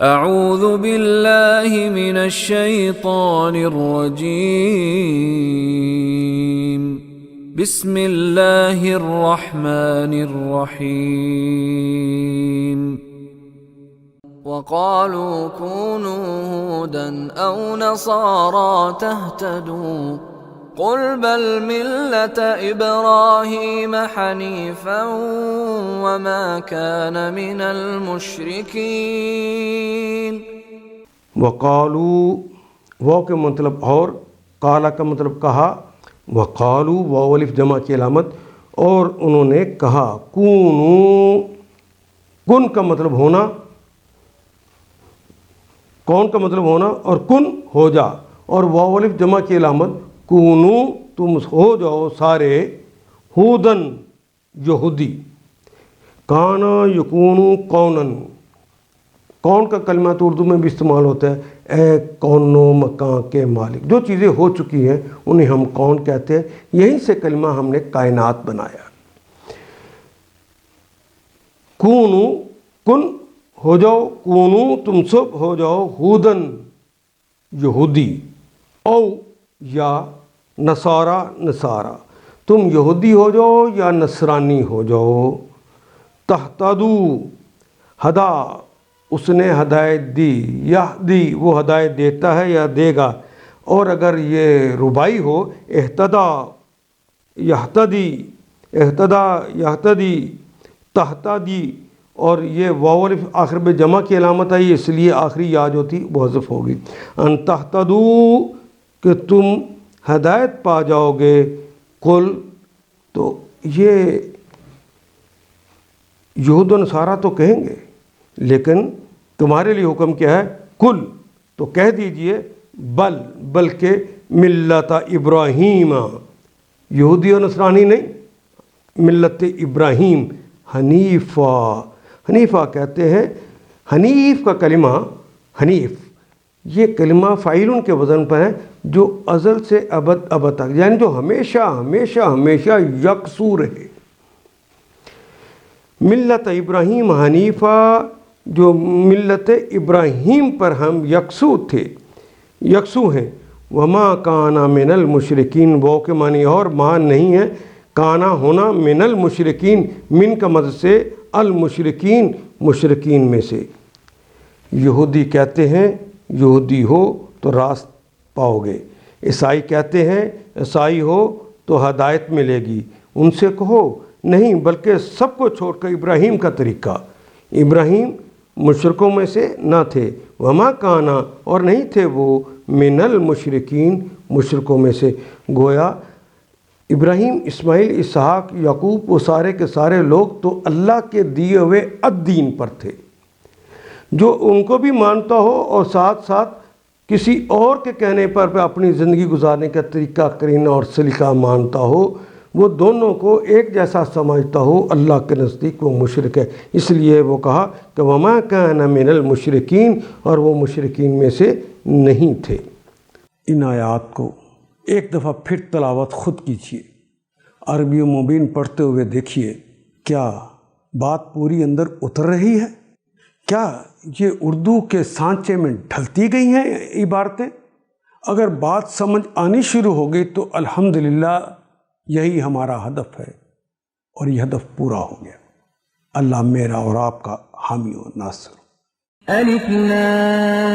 اعوذ باللہ من الشیطان الرجیم بسم اللہ الرحمن الرحیم وقالوا كونوا هودا أو نصارى تهتدوا قل بل ملة إبراهيم حنيفا وما كان من المشركين. وقالوا وہ کے مطلب اور، قالا کا مطلب کہا، وقالوا واو الف جمع کی علامت، اور انہوں نے کہا، کونوا کن کا مطلب ہونا، کون کا مطلب ہونا، اور کن ہو جا، اور واو الف جمع کی علامت، کونو تم ہو جاؤ سارے، ہودن یہودی، کانا یکونو کونن، کون کا کلمہ تو اردو میں بھی استعمال ہوتا ہے، اے کون و مکان کے مالک، جو چیزیں ہو چکی ہیں انہیں ہم کون کہتے ہیں، یہیں سے کلمہ ہم نے کائنات بنایا. کونو کن ہو جاؤ، کونو تم سب ہو جاؤ، ہودن یہودی، او یا نصارہ نصارہ، تم یہودی ہو جاؤ یا نصرانی ہو جاؤ. تہتدو ہدا اس نے ہدایت دی، یہدی وہ ہدایت دیتا ہے یا دے گا، اور اگر یہ ربائی ہو اہتدا یہتدی، اہتدا یہتدی، تہتدی، اور یہ واو الف آخر میں جمع کی علامت آئی اس لیے آخری یا جو تھی وہ حذف ہوگی. ان تہتدو کہ تم ہدایت پا جاؤ گے، قل تو یہ یہود و نصارہ تو کہیں گے، لیکن تمہارے لیے حکم کیا ہے، کل تو کہہ دیجئے، بلکہ ملت ابراہیم، یہودی و نصرانی نہیں، ملت ابراہیم، حنیفہ، حنیفہ کہتے ہیں، حنیف کا کلمہ، حنیف یہ کلمہ فاعلن کے وزن پر ہے، جو ازل سے ابد ابد تک، یعنی جو ہمیشہ ہمیشہ ہمیشہ یکسو رہے. ملت ابراہیم حنیفہ، جو ملت ابراہیم پر ہم یکسو تھے، یکسو ہیں. وما کانا من المشرکین، وہ کے معنی اور مان نہیں ہے، کانا ہونا، من المشرکین من کا مدد سے، المشرکین مشرکین میں سے. یہودی کہتے ہیں یہودی ہو تو راست پاؤ گے، عیسائی کہتے ہیں عیسائی ہو تو ہدایت ملے گی. ان سے کہو نہیں، بلکہ سب کو چھوڑ کر ابراہیم کا طریقہ، ابراہیم مشرکوں میں سے نہ تھے، وما کانا اور نہیں تھے وہ، من المشرکین مشرکوں میں سے. گویا ابراہیم، اسماعیل، اسحاق، یعقوب، وہ سارے کے سارے لوگ تو اللہ کے دیے ہوئے الدین پر تھے، جو ان کو بھی مانتا ہو اور ساتھ ساتھ کسی اور کے کہنے پر اپنی زندگی گزارنے کا طریقہ قرینہ اور سلیقہ مانتا ہو، وہ دونوں کو ایک جیسا سمجھتا ہو، اللہ کے نزدیک وہ مشرک ہے. اس لیے وہ کہا کہ وما کان من المشرکین، اور وہ مشرکین میں سے نہیں تھے. ان آیات کو ایک دفعہ پھر تلاوت خود کیجیے، عربی و مبین پڑھتے ہوئے دیکھیے، کیا بات پوری اندر اتر رہی ہے؟ کیا یہ اردو کے سانچے میں ڈھلتی گئی ہیں عبارتیں؟ اگر بات سمجھ آنی شروع ہو گئی تو الحمدللہ یہی ہمارا ہدف ہے، اور یہ ہدف پورا ہو گیا. اللہ میرا اور آپ کا حامی و ناصر. الف لام